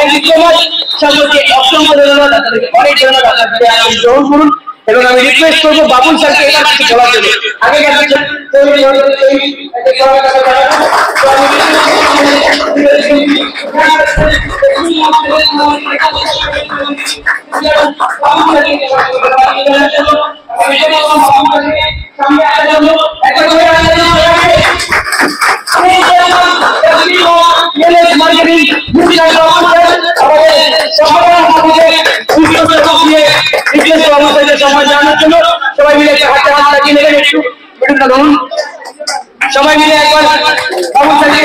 Thank you so much. সকলকে অসংখ্য ধন্যবাদ, আপনাদেরকে অনেক ধন্যবাদ। আপনাদের আপনি গ্রহণ করুন এবং আমি রিকোয়েস্ট করবো বাবুল স্যারকে এবার কিছু বলার জন্য। আগে সময় জানানোর জন্য সবাই মিলে হাতে হাত লাগিয়ে নেবেন, একটু ভিডিওটা ধরুন সবাই মিলে একবার বাবুল স্যারকে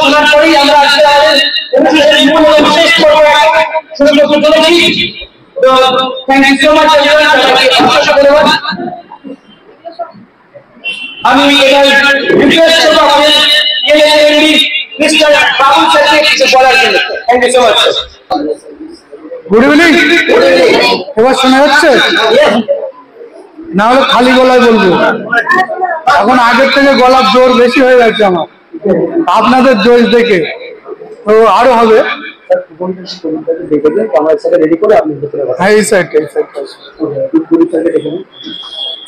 শোনার পরেই আমরা বিশেষ করবো তো থ্যাংক ইউ সো মাচ। আমি রিকোয়েস্ট করবো আমাদের মিস্টার বাবুল স্যারকে কিছু বলার জন্য। Thank you so much. Good evening. এবার শোনা যাচ্ছে? না হলে খালি গলায় বলবো। এখন আগের থেকে গলার জোর বেশি হয়ে যাচ্ছে আমার, আপনাদের জোর দেখে তো আরো হবে।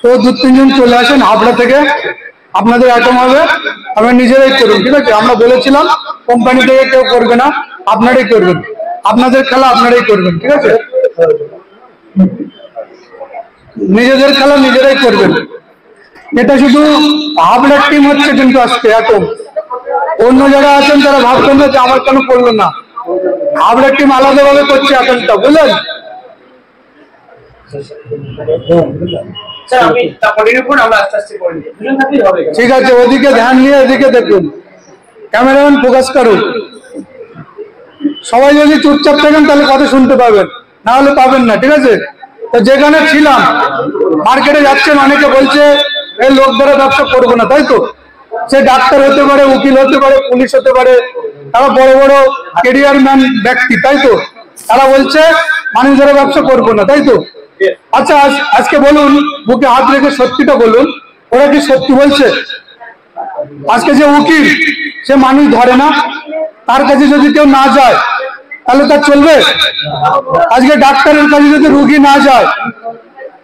তো দু তিনজন চলে আসেন হাবড়া থেকে, আপনাদের অ্যাটম হবে, আপনারা নিজেরাই করুন, ঠিক আছে? আমরা বলেছিলাম কোম্পানি থেকে কেউ করবে না, আপনারাই করবেন, আপনাদের খেলা আপনারাই করবেন, ঠিক আছে? নিজেদের খেলা নিজেরাই করবেন। এটা শুধু হাবড়ার টিম হচ্ছে কিন্তু আজকে অ্যাটম, অন্য যারা আছেন তারা ভাবছেন যে আমার কেন করলো না, হাবড়ার টিম আলাদাভাবে করছে অ্যাটমটা, বুঝলেন? ঠিক আছে, ওদিকে ধ্যান নিয়ে এদিকে দেখুন, ক্যামেরাম্যান ফোকাস করুন। সবাই যদি চুপচাপ থাকেন তাহলে কথা শুনতে পাবেন, না হলে পাবেন না, ঠিক আছে? তো যেখানে ছিলাম, মার্কেটে যাচ্ছেন, অনেকে বলছে এই লোক দ্বারা ব্যবসা করবো না, তাই তো? সে ডাক্তার হতে পারে, উকিল হতে পারে, পুলিশ হতে পারে, তারা বড় বড় ক্যারিয়ার ম্যান ব্যক্তি, তাই তো? তারা বলছে মানুষ দ্বারা ব্যবসা করবো না, তাই তো? আচ্ছা আজকে বলুন, বুকে হাত রেখে সত্যিটা বলুন, ওরা কি সত্যি বলছে? আজকে যে উকিল, সে মানুষ ধরে না, তার কাছে যদি কেউ না যায় তাহলে তার চলবে? আজকে ডাক্তারের কাছে যদি রুগী না যায়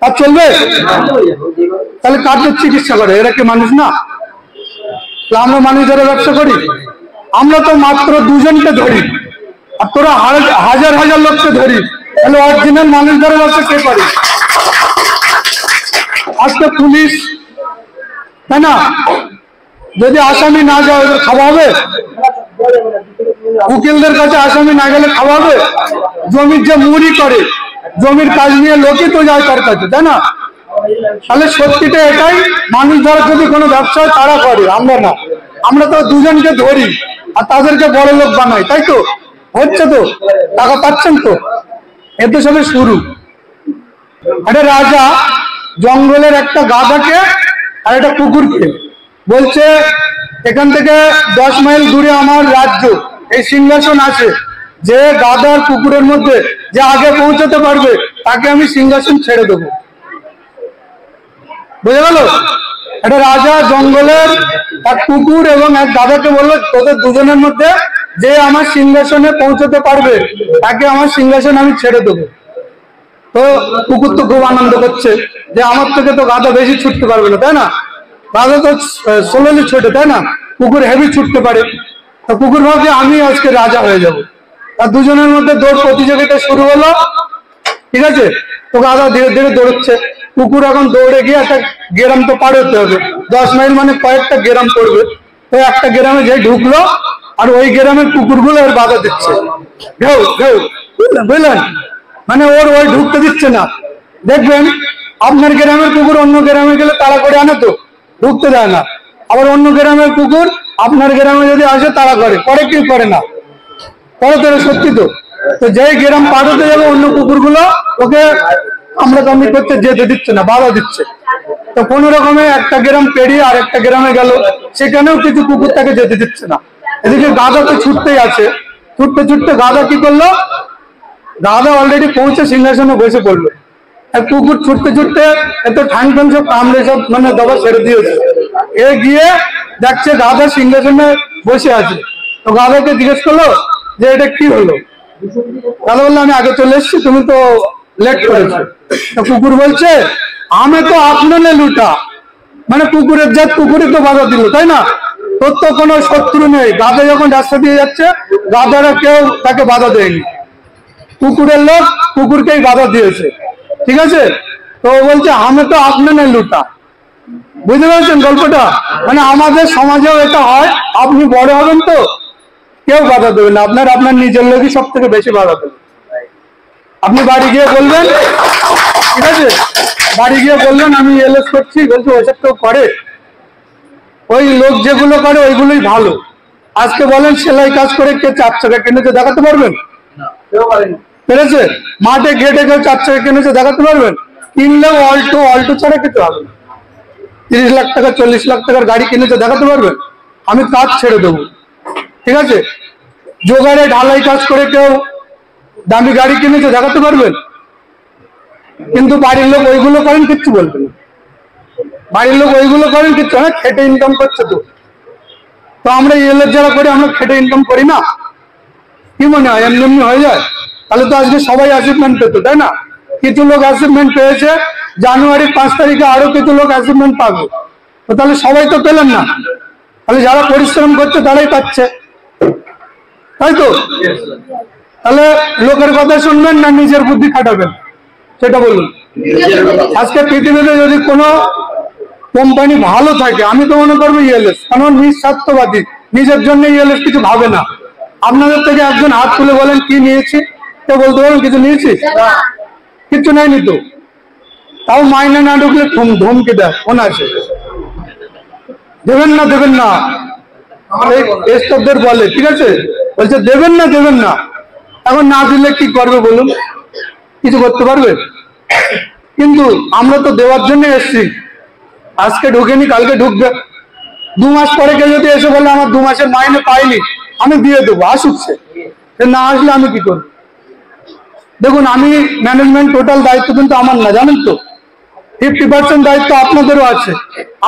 তার চলবে? তাহলে কাদের চিকিৎসা করে? এরা কি মানুষ না? আমরা মানুষ যারা ব্যবসা করি, আমরা তো মাত্র দুজনকে ধরি, আর তোরা হাজার হাজার লোককে ধরি, তাহলে অরিজিনাল মানুষ যারা ব্যবসা কে করে? আজকে পুলিশ, তাই না, যদি আসামি না যায় ওদের খাওয়া হবে? উকিলদের কাছে আসামি না গেলে খাওয়া হবে? জমির যে মুড়ি করে, জমির কাজ নিয়ে লোকই তো যায় তার কাছে, তাই না? তাহলে সত্যিটা এটাই, মানুষ ধরার যদি কোনো ব্যবসা হয় তারা করে, আমরা না। আমরা তো দুজনকে ধরি আর তাদেরকে বড় লোক বানাই, তাই তো? হচ্ছে তো, টাকা পাচ্ছেন তো, এতে সবে শুরু। একটা রাজা জঙ্গলের একটা গাধাকে আর একটা কুকুরকে বলছে, এখান থেকে 10 মাইল দূরে আমার রাজ্য, এই সিংহাসন আছে, যে গাধার কুকুরের মধ্যে যে আগে পৌঁছাতে পারবে তাকে আমি সিংহাসন ছেড়ে দেবো। বুঝে গেল? একটা রাজা জঙ্গলের এক কুকুর এবং এক গাধাকে বললো, তোদের দুজনের মধ্যে যে আমার সিংহাসনে পৌঁছাতে পারবে তাকে আমার সিংহাসন আমি ছেড়ে দেবো। তো কুকুর তো খুব আনন্দ করছে যে আমার থেকে তো গাধা বেশি ছুটতে পারবে না, তাই না? গাধা তো স্লোলি ছোটে, তাই না? কুকুর হেভি ছুটতে পারে। তো কুকুর ভাবছে আমি আজকে রাজা হয়ে যাব। আর দুজনের মধ্যে দৌড় প্রতিযোগিতা শুরু হলো, ঠিক আছে? তো গাধা ধীরে ধীরে দৌড়চ্ছে, কুকুর এখন দৌড়ে গিয়ে একটা গ্রাম তো পার হতে হবে, 10 মাইল মানে কয়েকটা গ্রাম পড়বে। তো একটা গ্রামে যে ঢুকলো, আর ওই গ্রামের কুকুরগুলো এর বাধা দিচ্ছে, ঘেউ ঘেউ, বুঝলেন? মানে ওই ঢুকতে দিচ্ছে না। দেখবেন আপনার গ্রামের কুকুর অন্য গ্রামে গেলে তাড়া করে আনে, তো ঢুকতে দেয় না। আবার অন্য গ্রামের কুকুর আপনার গ্রামে যদি আসে তাড়া করে কি করে না? করে তো, সত্যি তো। তো যেই গ্রাম পার হতে যাবে অন্য কুকুরগুলো ওকে আমরা কামড়ি করতে যেতে দিচ্ছে না, বাধা দিচ্ছে। তো কোনো রকমে একটা গ্রাম পেরিয়ে আর একটা গ্রামে গেল, সেখানেও কিছু কুকুর তাকে যেতে দিচ্ছে না। এদিকে গাধা তো ছুটতেই আছে, ছুটতে ছুটতে গাধা কি করলো, গাধা অলরেডি পৌঁছে সিংহাসনে বসে পড়লো। কুকুর ছুটতে ছুটতে এত ঠাং ঠাং সব কামড়ে সব মানে দবা ছেড়ে দিয়েছে। এ গিয়ে দেখছে গাধা সিংহাসনে বসে আছে। তো গাধাকে জিজ্ঞেস করলো যে এটা কি হলো? গাধা বললো আমি আগে চলে এসেছি, তুমি তো লেট করেছো। তো কুকুর বলছে আমি তো আপনার লুটা, মানে কুকুরের জাত কুকুরই তো বাধা দিল, তাই না? তোর তো কোনো শত্রু নেই। গাধা যখন রাস্তা দিয়ে যাচ্ছে গাধারা কেউ তাকে বাধা দেয়নি, কুকুরের লোক কুকুরকেই বাধা দিয়েছে, ঠিক আছে? তো বলছে আমি তো আপনার লুটা। বুঝতে পারছেন গল্পটা? মানে আমাদের সমাজেও এটা হয়, আপনি বড় হবেন তো কেউ বাধা দেবে না, আপনার নিজের লোকই সব থেকে বেশি বাধা দেবে। আপনি বাড়ি গিয়ে বলবেন, ঠিক আছে, বাড়ি গিয়ে বলবেন আমি এলএস করছি, বলছি ওইসব কেউ করে? ওই লোক যেগুলো করে ওইগুলোই ভালো। আজকে বলেন সেলাই কাজ করে কে 4 চাকা কিনেছে দেখাতে পারবেন? পেরেছে? মাঠে ঘেটে কেউ 4 চাকা কিনেছে দেখাতে পারবেন? কিনলেও অল্টো ছাড়া কিছু হবে না। 30 লাখ টাকা 40 লাখ টাকার গাড়ি কিনেছে দেখাতে পারবেন? আমি কাজ ছেড়ে দেবো, ঠিক আছে? জোগাড়ে ঢালাই কাজ করে কেউ দামি গাড়ি কিনেছে দেখাতে পারবেন? কিন্তু বাড়ির লোক ওইগুলো করেন, কিচ্ছু বলবে না। বাড়ির লোক ওইগুলো করেন কিচ্ছু না, খেটে ইনকাম করছে। তো আমরা এলএস যারা করি আমরা খেটে ইনকাম করি না? কি মনে হয় এমনি এমনি হয়ে যায়? তাহলে তো আজকে সবাই অ্যাচিভমেন্ট পেতো, তাই না? কিছু লোক অ্যাচিভমেন্ট পেয়েছে, জানুয়ারির 5 তারিখে আরো কিছু লোক অ্যাচিভমেন্ট পাবে। তো তাহলে সবাই তো পেলেন না, তাহলে যারা পরিশ্রম করছে তারাই পাচ্ছে, তাই তো? তাহলে লোকের কথা শুনবেন না নিজের বুদ্ধি খাটাবেন সেটা বলুন। আজকে পৃথিবীতে যদি কোনো কোম্পানি ভালো থাকে আমি তো মনে করবো ইএলএস, কারণ নিঃস্বার্থবাদী, নিজের জন্য ইএলএস কিছু ভাবে না। আপনাদের থেকে একজন হাত তুলে বলেন কি নিয়েছি, কেউ বলতে পারেন কিছু নিয়েছি? কিছু নেয়নি তো, তাও মাইনে না ঢুকলে ধমকি দেয়, মনে আছে? দেবেন না দেবেন না স্টাফদের বলে, ঠিক আছে, বলছে দেবেন না। এখন না দিলে কি করবে বলুন? কিছু করতে পারবে? কিন্তু আমরা তো দেওয়ার জন্য এসছি। আজকে ঢুকেনি কালকে ঢুকবে, 2 মাস পরে কেউ যদি এসে বলে আমার 2 মাসের মাইনে পাইনি, আমি দিয়ে দেবো, আসুকছে। না আসলে আমি কি করবো? দেখুন আমি ম্যানেজমেন্ট টোটাল দায়িত্ব কিন্তু আমার না, জানেন তো? 50% দায়িত্ব আপনাদেরও আছে।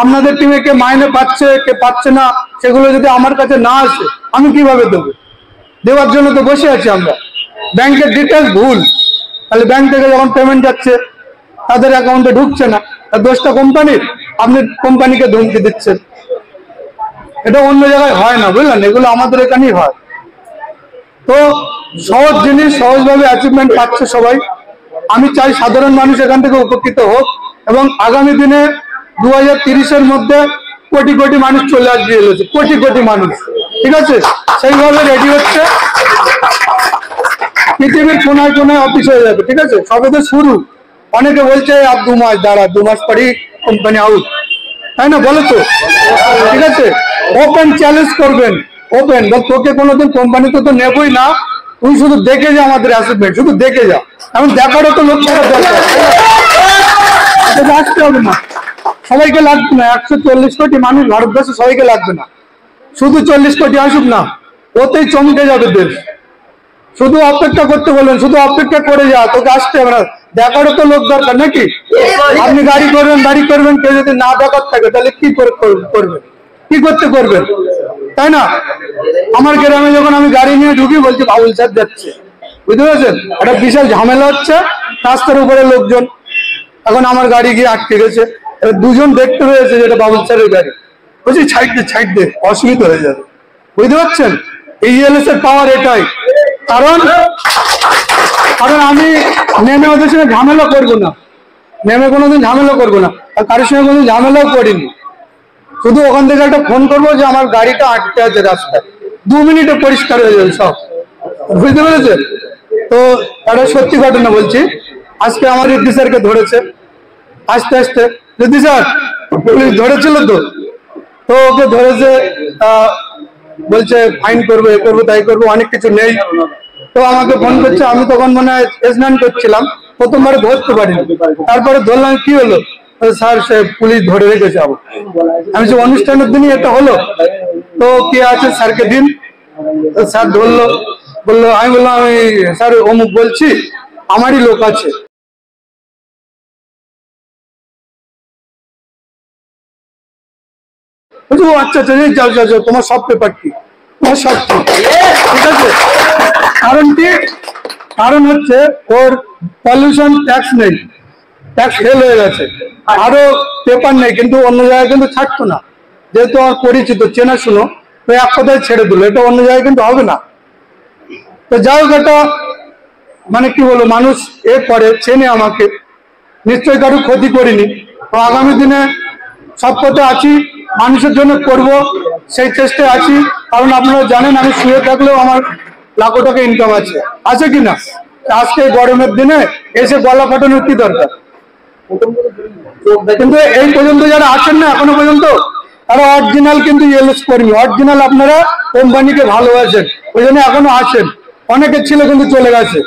আপনাদের টিমে কে মাইনে পাচ্ছে কে পাচ্ছে না সেগুলো যদি আমার কাছে না আসে আমি কিভাবে দেবো? দেওয়ার জন্য তো বসে আছি আমরা। ব্যাংকের ডিটেলস ভুল, তাহলে ব্যাংক থেকে যখন পেমেন্ট যাচ্ছে তাদের অ্যাকাউন্টে ঢুকছে না, তার দোষটা কোম্পানির, আপনি কোম্পানিকে ধমকি দিচ্ছেন। এটা অন্য জায়গায় হয় না, বুঝলেন? এগুলো আমাদের এখানেই হয়। তো সহজ জিনিস সহজভাবে অ্যাচিভমেন্ট পাচ্ছে সবাই। আমি চাই সাধারণ মানুষ এখান থেকে উপকৃত হোক এবং আগামী দিনে 2030-এর মধ্যে কোটি কোটি মানুষ চলে আসবে এলএসে, কোটি মানুষ, ঠিক আছে? সেইভাবে রেডি হচ্ছে, পৃথিবীর কোনায় কোনায় অফিস হয়ে যাবে, ঠিক আছে? সবে তো শুরু। অনেকে বলছে আর 2 মাস দাঁড়া, 2 মাস পরেই কোম্পানি আউট, তাই না? বলো তো, ঠিক আছে? ওপেন চ্যালেঞ্জ করবেন, ওপেন, তোকে কোনোদিন কোম্পানিতে তো নেবই না, তুই শুধু দেখে যা আমাদের অ্যাসেটমেন্ট, শুধু দেখে যা। এখন দেখারও তো লোক আসতে হবে না, সবাইকে লাগবে না। 140 কোটি মানুষ ভারতবর্ষে, সবাইকে লাগবে না। শুধু 40 কোটি আসুক না, ওতেই চমকে যাবে দেশ। শুধু অপেক্ষা করতে বলবেন, শুধু অপেক্ষা করে যা, তোকে আসতে হবে না। দেখারও তো লোক দরকার নাকি? আপনি গাড়ি করবেন, কেউ যদি না দেখার থাকে তাহলে কি করবেন, কি করতে করবেন, তাই না? আমার গ্রামে যখন আমি গাড়ি নিয়ে ঢুকি বলছি বাবুল স্যার যাচ্ছে, বুঝতে পেরেছেন? একটা বিশাল ঝামেলা হচ্ছে, রাস্তার উপরে লোকজন, এখন আমার গাড়ি গিয়ে আটকে গেছে। দুজন দেখতে হয়েছে যেটা বাবুল স্যারের গাড়ি, বলছি ছাইড দে, অসুবিধা হয়ে যাবে, বুঝতে পারছেন? এই ইএলএস এর পাওয়ার এটাই। কারণ আমি নেমে ওদের সঙ্গে ঝামেলা করবো না, নেমে কোনোদিন ঝামেলা করবো না, আর কারোর সঙ্গে কোনোদিন ঝামেলাও করিনি। শুধু ওখান থেকে একটা ফোন করবো যে আমার গাড়িটা আটকে আছে রাস্তায়, 2 মিনিটে পরিষ্কার হয়ে যাবে সব, বুঝতে পেরেছেন? তো একটা সত্যি ঘটনা বলছি। আজকে আমার রিদ্ধি স্যারকে ধরেছে, আস্তে রিদ্ধি স্যার পুলিশ ধরেছিল তো ওকে ধরেছে, বলছে ফাইন করবো, এ করবো তাই করবো, অনেক কিছু নেই। তো আমাকে ফোন করছে, আমি তখন মনে হয় স্নান করছিলাম, প্রথমবারে ধরতে পারিনি। তারপরে ধরলাম, কি হলো? স্যার সে পুলিশ ধরে রেখেছে। আমি যে অনুষ্ঠানের দিনই এটা হলো, তো কে আছে স্যারকে দিন। স্যার ধরলো, বললো, আমি বললাম আমি স্যার অমুক বলছি, আমারই লোক আছে। আচ্ছা আচ্ছা যাও যাও যাও, তোমার সব পেপার কি, তোমার সব ঠিক আছে। কারণ কি, কারণ হচ্ছে ওর পলিউশন ট্যাক্স নেই, ট্যাক্স ফেল হয়ে গেছে, আরো পেপার নেই, কিন্তু অন্য জায়গায় কিন্তু ছাড়তো না, যেহেতু আমার পরিচিত চেনা শুনো, তো এক কথায় ছেড়ে দিল, এটা অন্য জায়গায় কিন্তু হবে না। তো যাই হোক, এটা মানে কি বলবো, মানুষ এর পরে চেনে আমাকে, নিশ্চয়ই কারো ক্ষতি করিনি। তো আগামী দিনে সব পথে আছি, মানুষের জন্য করব সেই চেষ্টায় আছি। কারণ আপনারা জানেন আমি শুয়ে থাকলেও আমার লাখো টাকা ইনকাম আছে, আছে কিনা? আজকে গরমের দিনে এসে গলা ফাটানোর কি দরকার? কিন্তু এই পর্যন্ত যারা আছেন না এখনো পর্যন্ত, তারা অরিজিনাল কিন্তু ইএলএস কর্মী, অরিজিনাল আপনারা কোম্পানিকে ভালোবাসেন, ওই জন্য এখনো আছেন। অনেকে ছিল কিন্তু চলে গেছে,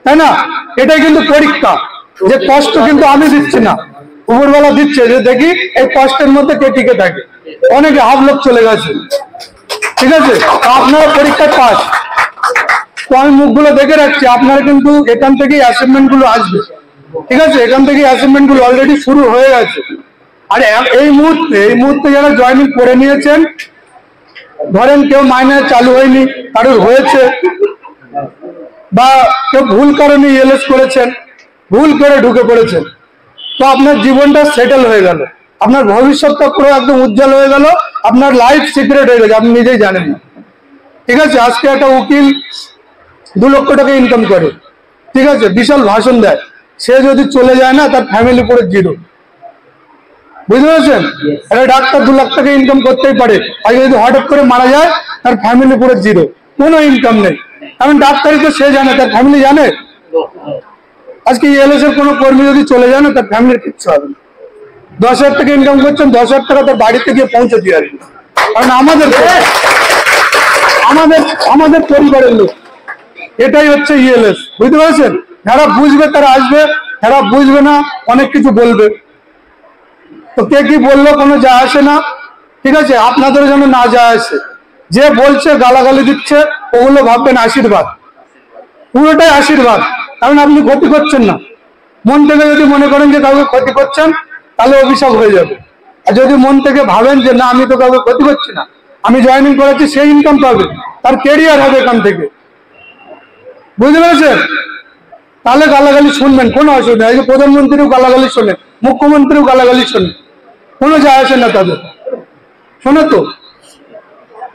তাই না? এটাই কিন্তু পরীক্ষা, যে কষ্ট কিন্তু আমি দিচ্ছি না, উপরবেলা দিচ্ছে, যে দেখি এই কষ্টের মধ্যে কে টিকে থাকে। অনেকে হাফ লোক চলে গেছে, ঠিক আছে, আপনারা পরীক্ষায় পাস। তো আমি মুখগুলো দেখে রাখছি, আপনারা কিন্তু এখান থেকেই অ্যাসাইনমেন্ট গুলো আসবে, ঠিক আছে? এখান থেকে অ্যাসাইনমেন্ট গুলো অলরেডি শুরু হয়ে গেছে। আর এই মুহূর্তে যারা জয়েনিং করে নিয়েছেন, ধরেন কেউ মাইনে চালু হয়নি, কারোর হয়েছে, বা কেউ ভুল কারণে ইএলএস করেছেন, ভুল করে ঢুকে পড়েছেন, তো আপনার জীবনটা সেটেল হয়ে গেল, আপনার ভবিষ্যৎটা পুরো একদম উজ্জ্বল হয়ে গেল, আপনার লাইফ সিক্রেট হয়ে গেছে, আপনি নিজেই জানেন না, ঠিক আছে? আজকে একটা উকিল 2 লক্ষ টাকা ইনকাম করে, ঠিক আছে, বিশাল ভাষণ দেয়, সে যদি চলে যায় না, তার ফ্যামিলি পুরো জিরো, বুঝতে পেরেছেন? একটা ডাক্তার 2 লাখ টাকা ইনকাম করতেই পারে, আর যদি হঠাৎ করে মারা যায়, তার ফ্যামিলি পুরো জিরো, কোনো ইনকাম নেই। কারণ ডাক্তারই তো সে জানে, তার ফ্যামিলি জানে? আজকে ইএলএস এর কোনো কর্মী যদি চলে যায় না, তার ফ্যামিলির কিচ্ছু হবে না। 10,000 টাকা ইনকাম করছেন, 10,000 টাকা তার বাড়িতে গিয়ে পৌঁছে দিয়ে আসবে, কারণ আমাদের পরিবারের লোক। এটাই হচ্ছে ইএলএস, বুঝতে পেরেছেন? যারা বুঝবে তারা আসবে, যারা বুঝবে না অনেক কিছু বলবে, তো কে কি বললো কোনো যায় আসে না, ঠিক আছে? আপনাদের জন্য না যায় আসে, যে বলছে গালাগালি দিচ্ছে, ওগুলো ভাববেন আশীর্বাদ, পুরোটাই আশীর্বাদ, কারণ আপনি ক্ষতি করছেন না। মন থেকে যদি মনে করেন যে কাউকে ক্ষতি করছেন, তাহলে অভিশাপ হয়ে যাবে। আর যদি মন থেকে ভাবেন যে না, আমি তো কাউকে ক্ষতি করছি না, আমি জয়েনিং করেছি, সেই ইনকাম পাবে, তার কেরিয়ার হবে এখান থেকে, বুঝতে পেরেছেন? তাহলে গালাগালি শুনবেন, কোনো অসুবিধা নেই। প্রধানমন্ত্রীও গালাগালি শোনেন, মুখ্যমন্ত্রীও গালাগালি শোনেন, কোনো যায় আসে না তাদের, শোনে তো।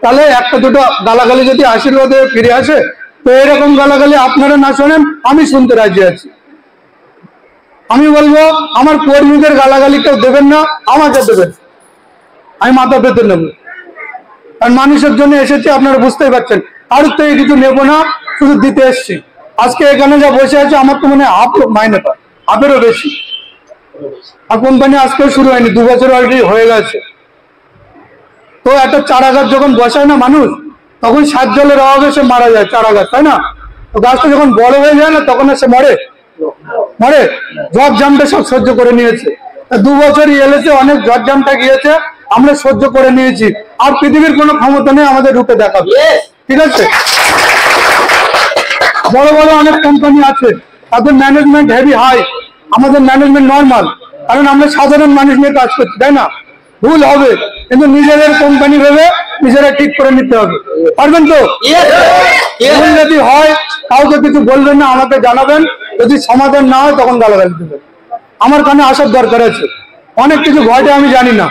তাহলে একটা দুটো গালাগালি যদি আশীর্বাদে ফিরে আসে, তো এরকম গালাগালি আপনারা না শোনেন, আমি শুনতে রাজি আছি। আমি বলবো আমার কর্মীদের গালাগালি কেউ দেবেন না, আমাকে দেবেন, আমি মাথা পেতে নেব, কারণ মানুষের জন্য এসেছি, আপনারা বুঝতেই পারছেন। কারোর থেকে কিছু নেবো না, শুধু দিতে এসছি। আজকে এখানে যা বসে আছে, আমার তো মনে হয় হাফ মাইনে পায়, হাফেরও বেশি। আর কোম্পানি আজকেও শুরু হয়নি, 2 বছর অলরেডি হয়ে গেছে। তো একটা চারা গাছ যখন বসায় না মানুষ, তখন 7 জলের অভাবে সে মারা যায়, চারা গাছ, তাই না? তো গাছটা যখন বড় হয়ে যায় না, তখন সে মরে, ঝড় জামটা সব সহ্য করে নিয়েছে। 2 বছর এলেছে, অনেক ঝড় জামটা গিয়েছে, আমরা সহ্য করে নিয়েছি, আর পৃথিবীর কোনো ক্ষমতা নেই আমাদের রূপে দেখাবে, ঠিক আছে? বড় বড় অনেক কোম্পানি আছে, তাদের ম্যানেজমেন্ট হেভি হাই, আমাদের ম্যানেজমেন্ট নর্মাল, কারণ আমরা সাধারণ মানুষ নিয়ে কাজ করছি, তাই না? ভুল হবে, কিন্তু নিজেদের কোম্পানি ভেবে নিজেরা ঠিক করে নিতে হবে, পারবেন তো? ভুল যদি হয়, কাউকে কিছু বলবেন না, আমাকে জানাবেন, যদি সমাধান না হয় তখন গালাগালি দেবেন। আমার কানে আসার দরকার আছে, অনেক কিছু ঘটে আমি জানি না,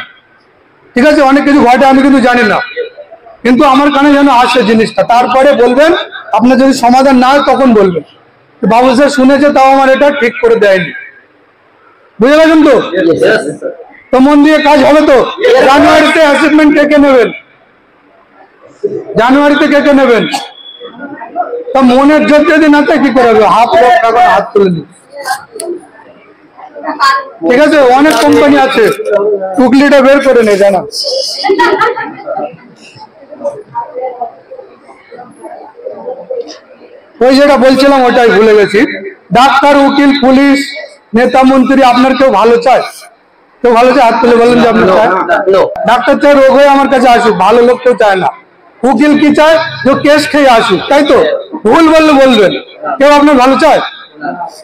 ঠিক আছে? অনেক কিছু ঘটে আমি কিন্তু জানি না, কিন্তু আমার কানে যেন আসে জিনিসটা, তারপরে বলবেন। আপনার যদি সমাধান না হয় তখন বলবেন বাবু স্যার শুনেছে, তাও আমার এটা ঠিক করে দেয়নি, বুঝে গেছেন তো? তো মন দিয়ে কাজ হবে তো? জানুয়ারিতে অ্যাসেসমেন্ট কে নেবেন? জানুয়ারিতে কে নেবেন? তো মনের জোর যদি না থাকে কি করে হবে? হাফ হাত তুলে নিন, ঠিক আছে? অনেক কোম্পানি আছে, টুকলিটা বের করে নেই, জানা? ওই যেটা বলছিলাম ওটাই ভুলে গেছি। ডাক্তার, উকিল, পুলিশ, নেতা, মন্ত্রী, আপনার কেউ ভালো চায়? কেউ ভালো চায়? হাত তুলে বলেন যে আপনি চায়। ডাক্তার চায় রোগ হয়ে আমার কাছে আসুক, ভালো লোক কেউ চায় না। উকিল কি চায়? যে কেস খেয়ে আসুক, তাই তো? ভুল বললে বলবেন, কেউ আপনার ভালো চায়?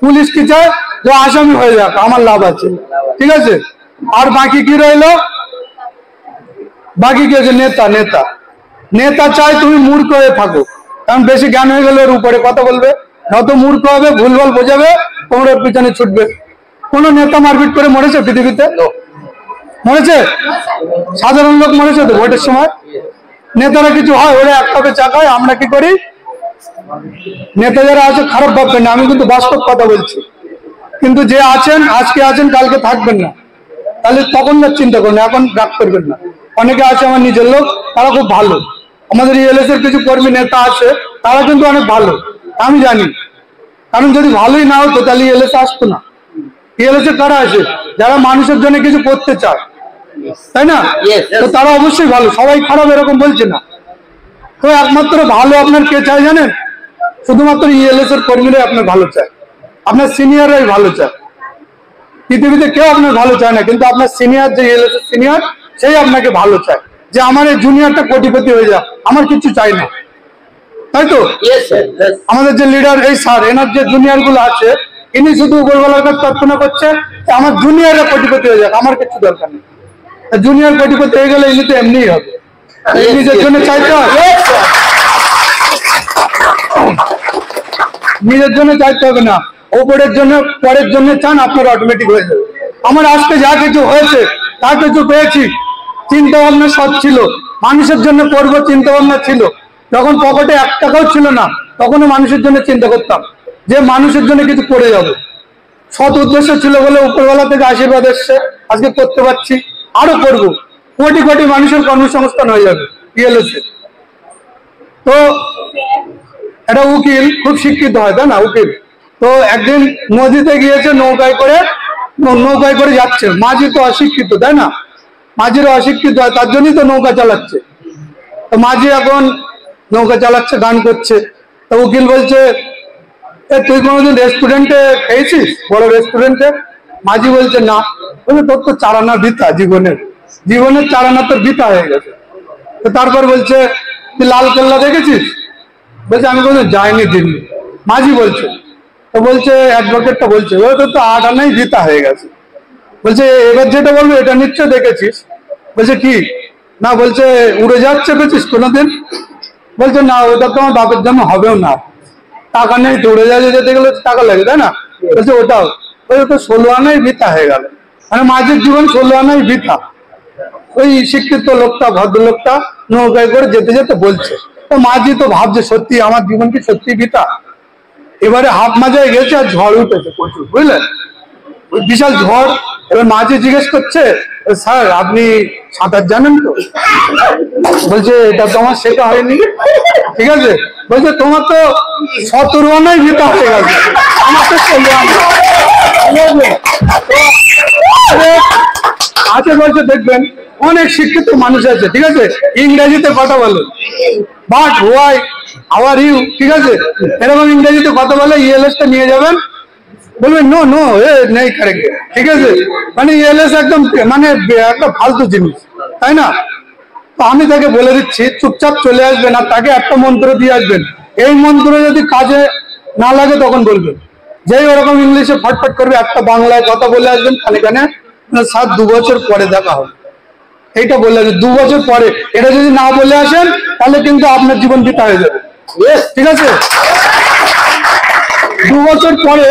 পুলিশ কি চায়? যে আসামি হয়ে যাক, আমার লাভ আছে, ঠিক আছে? আর বাকি কি রইলো? বাকি কি আছে? নেতা নেতা নেতা চাই তুমি মূর্খ হয়ে থাকো, কারণ বেশি জ্ঞান হয়ে গেলে ওর উপরে কথা বলবে, যত মূর্খ হবে ভুলভাল বোঝাবে, তোমরা পিছনে ছুটবে। কোন নেতা মারপিট করে মরেছে পৃথিবীতে? মরেছে? সাধারণ লোক মরেছে তো ভোটের সময়? নেতারা কিছু হয়, ওরা এক কাপে চা খায়, আমরা কি করি? নেতা যারা আছে খারাপ ভাববেন না, আমি কিন্তু বাস্তব কথা বলছি। কিন্তু যে আছেন, আজকে আছেন কালকে থাকবেন না, তাহলে তখন না চিন্তা করুন, এখন রাগ করবেন না। অনেকে আছে আমার নিজের লোক, তারা খুব ভালো। আমাদের ইএলএস এর কিছু কর্মী নেতা আছে, তারা কিন্তু অনেক ভালো, আমি জানি। কারণ যদি ভালোই না হতো তাহলে ইএলএস আসতো না। ইএলএস এর কারা আছে? যারা মানুষের জন্য কিছু করতে চায়, তাই না? তো তারা অবশ্যই ভালো, সবাই খারাপ এরকম বলছে না। তো একমাত্র ভালো আপনার কে চায় জানেন? শুধুমাত্র ইএলএস এর কর্মীরাই আপনার ভালো চায়, আপনার সিনিয়ররাই ভালো চায়। পৃথিবীতে কেউ আপনার ভালো চায় না, কিন্তু আপনার সিনিয়র যে ইএলএস এর সিনিয়র, সেই আপনাকে ভালো চায়, যে আমার এই জুনিয়রটা কোটিপতি হয়ে যায়, আমার কিছু চাই না, তাই তো? আমাদের যে লিডার এই স্যার, এনার যে জুনিয়র গুলো আছে, ইনি শুধু উপরওয়ালার কাছে প্রার্থনা করছে আমার জুনিয়ররা কোটিপতি হয়ে যাক, আমার কিছু দরকার নেই। জুনিয়র কোটিপতি হয়ে গেলে ইনি তো এমনিই হবে, নিজের জন্য চাইতে হয়, নিজের জন্য চাইতে হবে না, ওপরের জন্য পরের জন্য চান, আপনার অটোমেটিক হয়ে যাবে। আমার আজকে যা কিছু হয়েছে, তা কিছু পেয়েছি, চিন্তা ভাবনা সৎ ছিল, মানুষের জন্য করবো চিন্তা ভাবনা ছিল। যখন পকেটে 1 টাকাও ছিল না, তখনও মানুষের জন্য চিন্তা করতাম যে মানুষের জন্য কিছু করে যাবো। সৎ উদ্দেশ্য ছিল বলে উপরওয়ালা থেকে আশীর্বাদ এসছে, আজকে করতে পারছি, আরো করবো। কোটি কোটি মানুষের কর্মসংস্থান হয়ে যাবে ইএলএস এ। তো একটা উকিল খুব শিক্ষিত হয়, তাই না? উকিল তো একদিন নদীতে গিয়েছে, নৌকায় করে যাচ্ছে। মাঝি তো অশিক্ষিত, তাই না? মাঝিরা অশিক্ষিত হয়, তার জন্যই তো নৌকা চালাচ্ছে। তো মাঝি এখন নৌকা চালাচ্ছে, গান করছে। তো উকিল বলছে, তুই কোনোদিন রেস্টুরেন্টে খেয়েছিস, বড় রেস্টুরেন্টে? মাঝি বলছে না। বলে তোর তো 4 আনা বৃথা, জীবনের 4 আনা তোর বৃথা হয়ে গেছে। তো তারপর বলছে, তুই লালকেল্লা দেখেছিস? বলছে আমি কোনো যাইনি দিল্লি। মাঝি বলছে, তো বলছে অ্যাডভোকেটটা বলছে, তোর তো 8 আনাই বৃথা হয়ে গেছে। বলছে এবার যেটা বলবো এটা নিশ্চয় দেখেছিস। বলছে কি? না। বলছে উড়োজাহাজ চেপেছিস কোনোদিন? বলছে না, ওটা তো আমার বাপের জন্য হবেও না, টাকা নেই তো, উড়োজাহাজে যেতে গেলে টাকা লাগে, তাই না? বলছে ওটাও। বলছে তো 16 আনাই বৃথা হয়ে গেল। মানে মাঝির জীবন 16 আনাই বৃথা। ওই শিক্ষিত লোকটা, ভদ্রলোকটা নৌকায় করে যেতে যেতে বলছে। তো মাঝি তো ভাবছে সত্যি আমার জীবন কি সত্যি বৃথা? এবারে হাফ মাজায় গেছে আর ঝড় উঠেছে প্রচুর, বুঝলেন? ওই বিশাল ঝড়। এবার মাঝি জিজ্ঞেস করছে, স্যার আপনি সাঁতার জানেন তো? বলছে এটা তো আমার শেখা হয়নি। ঠিক আছে। বলছে তোমার তো 17 আনাই বৃথা হয়ে গেছে, আমার তো 16 আনা। আশেপাশে দেখবেন অনেক শিক্ষিত মানুষ আছে, ঠিক আছে, ইংরেজিতে কথা বলে, but why how are you, ঠিক আছে, এরকম ইংরেজিতে কথা বলে। ইএলএস টা নিয়ে যাবেন, বলবেন নো নো এ নেই কারেক্ট, ঠিক আছে। মানে ইএলএস একদম মানে একটা ফালতু জিনিস, তাই না? তো আমি তাকে বলে দিচ্ছি চুপচাপ চলে আসবেন, আর তাকে একটা মন্ত্র দিয়ে আসবেন। এই মন্ত্র যদি কাজে না লাগে তখন বলবেন। যেই ওরকম ইংলিশে ফটফট করবে, একটা বাংলায় কথা বলে আসবেন কানে কানে, স্যার 2 বছর পরে দেখা হবে, এইটা বলে আসবেন 2 বছর পরে। এটা যদি না বলে আসেন তাহলে কিন্তু আপনার জীবন বৃথা হয়ে যাবে, ঠিক আছে? 2 বছর পরে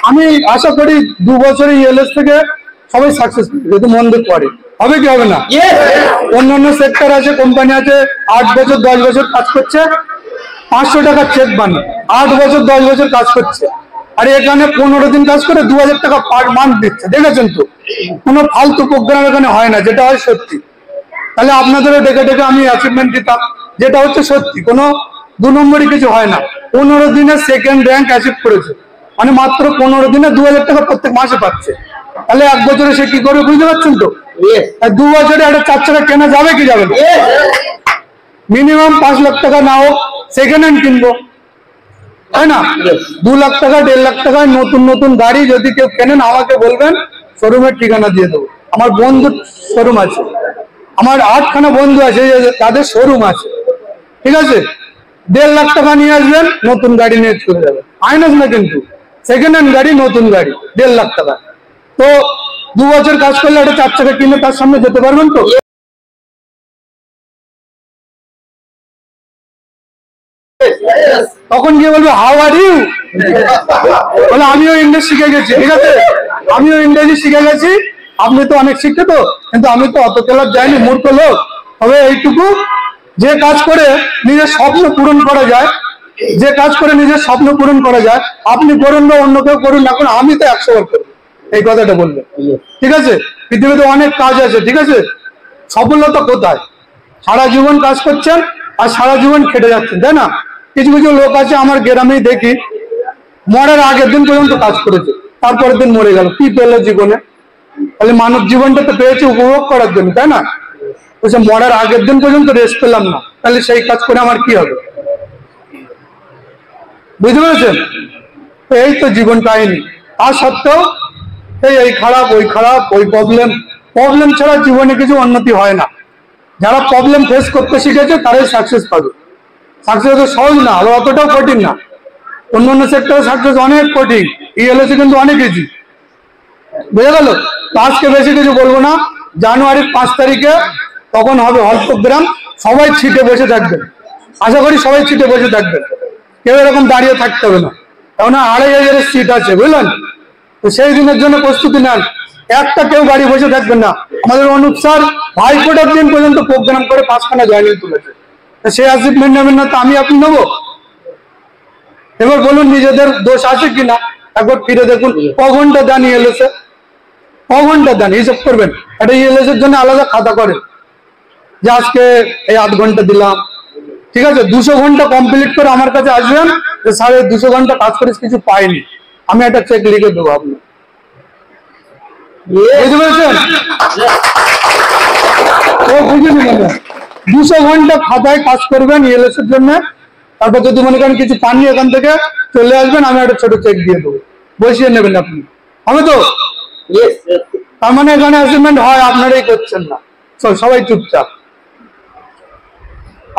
আমি আশা করি 2 বছরে ইএলএস থেকে সবাই সাকসেসফুল, যদি মন দিয়ে পড়ে। হবে কি হবে না? অন্যান্য সেক্টর আছে, কোম্পানি আছে 8 বছর 10 বছর কাজ করছে, 500 টাকার চেক বানিয়ে 8 বছর 10 বছর কাজ করছে। আর এখানে 15 দিন কাজ করে 2000 টাকা পার মান্থ দিচ্ছে, দেখেছেন তো? কোনো ফালতু প্রোগ্রাম এখানে হয় না, যেটা হয় সত্যি। তাহলে আপনাদের ডেকে ডেকে আমি অ্যাচিভমেন্ট দিতাম, যেটা হচ্ছে সত্যি, কোনো 2 নম্বরই কিছু হয় না। 15 দিনে 2nd র্যাঙ্ক অ্যাচিভ করেছে, মানে মাত্র 15 দিনে 2000 টাকা প্রত্যেক মাসে পাচ্ছে। তাহলে 1 বছরে সে কি করবে বুঝতে পারছেন তো? 2 বছরে একটা 4 চাকা কেনা যাবে কি যাবে না? মিনিমাম 5 লাখ টাকা না হোক সেকেন্ড হ্যান্ড কিনবো, তাই না? 2 লাখ টাকা 1.5 লাখ টাকায় নতুন নতুন গাড়ি যদি কেউ কেনেন আমাকে বলবেন, শোরুমের ঠিকানা দিয়ে দেবো। আমার বন্ধুর শোরুম আছে, আমার 8খানা বন্ধু আছে তাদের শোরুম আছে, ঠিক আছে। 1.5 লাখ টাকা নিয়ে আসবেন, নতুন গাড়ি নিয়ে চলে যাবেন। আইনাস না কিন্তু, সেকেন্ড হ্যান্ড গাড়ি, নতুন গাড়ি 1.5 লাখ টাকা। তো 2 বছর কাজ করলে একটা 4 চাকা কিনে তার সামনে যেতে পারবেন তো? তখন গিয়ে বলবে হাউ আর ইউ, বলে আমিও ইংলিশ শিখে গেছি, ঠিক আছে আমিও ইংরেজি শিখে গেছি, আপনি তো অনেক শিক্ষিত, কিন্তু আমি তো অত ক্লাস যাইনি, মূর্খ লোক। তবে এইটুকু, যে কাজ করে নিজের স্বপ্ন পূরণ করা যায়, যে কাজ করে নিজের স্বপ্ন পূরণ করা যায়, আপনি করুন বা অন্য কেউ করুন, এখন আমি তো 100 বার করবো, এই কথাটা বলবে, ঠিক আছে। পৃথিবীতে অনেক কাজ আছে, ঠিক আছে। সফলতা কোথায়? সারা জীবন কাজ করছেন আর সারা জীবন খেটে যাচ্ছেন, তাই না? কিছু কিছু লোক আছে আমার গ্রামেই দেখি, মরার আগের দিন পর্যন্ত কাজ করেছে, তারপরের দিন মরে গেল, কি পেলো জীবনে? তাহলে মানব জীবনটা তো পেয়েছে উপভোগ করার জন্য, তাই না? বলছে মরার আগের দিন পর্যন্ত রেস্ট পেলাম না, তাহলে সেই কাজ করে আমার কি হবে? বুঝতে পেরেছেন? এই তো জীবন কাহিনী। আর সত্ত্বেও এই খারাপ, ওই খারাপ, ওই প্রবলেম ছাড়া জীবনে কিছু উন্নতি হয় না। যারা প্রবলেম ফেস করতে শিখেছে তারাই সাকসেস পাবে। সাকসেস তো সহজ না, আর অতটাও কঠিন না। অন্যান্য সেক্টরে সাকসেস অনেক কঠিন, ELSE কিন্তু অনেক ইজি। বুঝে গেল? তো আজকে বেশি কিছু বলবো না। জানুয়ারির 5 তারিখে তখন হবে হল প্রোগ্রাম, সবাই ছিটে বসে থাকবেন, আশা করি সবাই ছিটে বসে থাকবেন, কেউ এরকম দাঁড়িয়ে থাকতে হবে না, কারণ 2500 সিট আছে, বুঝলেন? তো সেই দিনের জন্য প্রস্তুতি নেন, একটা কেউ বাড়ি বসে থাকবেন না। আমাদের অনুপ স্যার ভাইফোঁটার দিন পর্যন্ত প্রোগ্রাম করে 5খানা জয়েনিং তুলেছে, সেই অ্যাচিভমেন্ট নেবেন না তো আমি আপনি নেবো? এবার বলুন নিজেদের দোষ আছে কিনা, একবার ফিরে দেখুন। ক ঘন্টা দেন ELSE, ক ঘন্টা দেন, হিসাব করবেন। একটা ELSE এর জন্য আলাদা খাতা করেন, যে আজকে এই 8 ঘন্টা দিলাম, ঠিক আছে। 200 ঘন্টা কমপ্লিট করে আমার কাছে আসবেন, যে স্যার 200 ঘন্টা কাজ করে কিছু পাইনি, আমি একটা চেক লিখে দেবো আপনি। বুঝতে পেরেছেন? ও বুঝিনি মানে 200 ঘন্টা খাতায় কাজ করবেন ELSE এর জন্য, তারপর যদি মনে করেন কিছু পাননি এখান থেকে চলে আসবেন, আমি একটা ছোট চেক দিয়ে দেবো, বসিয়ে নেবেন আপনি, হবে তো? তার মানে এখানে অ্যাচিভমেন্ট হয়, আপনারাই করছেন না, সবাই চুপচাপ।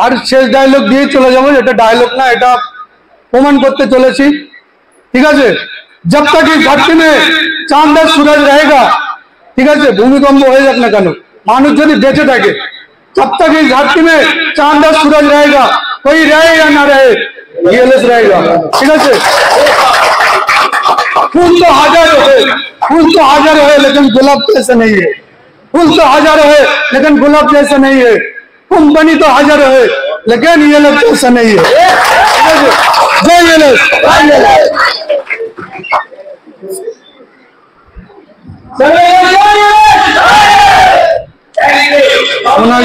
আর শেষ ডায়লগ দিয়ে চলে যাবো, এটা ডায়লগ না, এটা প্রমাণ করতে চলেছি, ঠিক আছে। जब तक इस धरती में चांद और सूरज रहेगा, ঠিক আছে, ভূমিকম্প হয়ে যাক না কেন, মানুষ যদি বেঁচে থাকে, जब तक इस धरती में चांद और सूरज रहेगा, कोई रहे या ना रहे, ELSE रहेगा, ঠিক আছে। फूल तो हजारों है लेकिन गुलाब जैसे नहीं है, फूल तो हजारों है लेकिन गुलाब जैसा नहीं है, कंपनी तो हजारों है लेकिन ELSE जैसा नहीं है, जय ELSE। सुना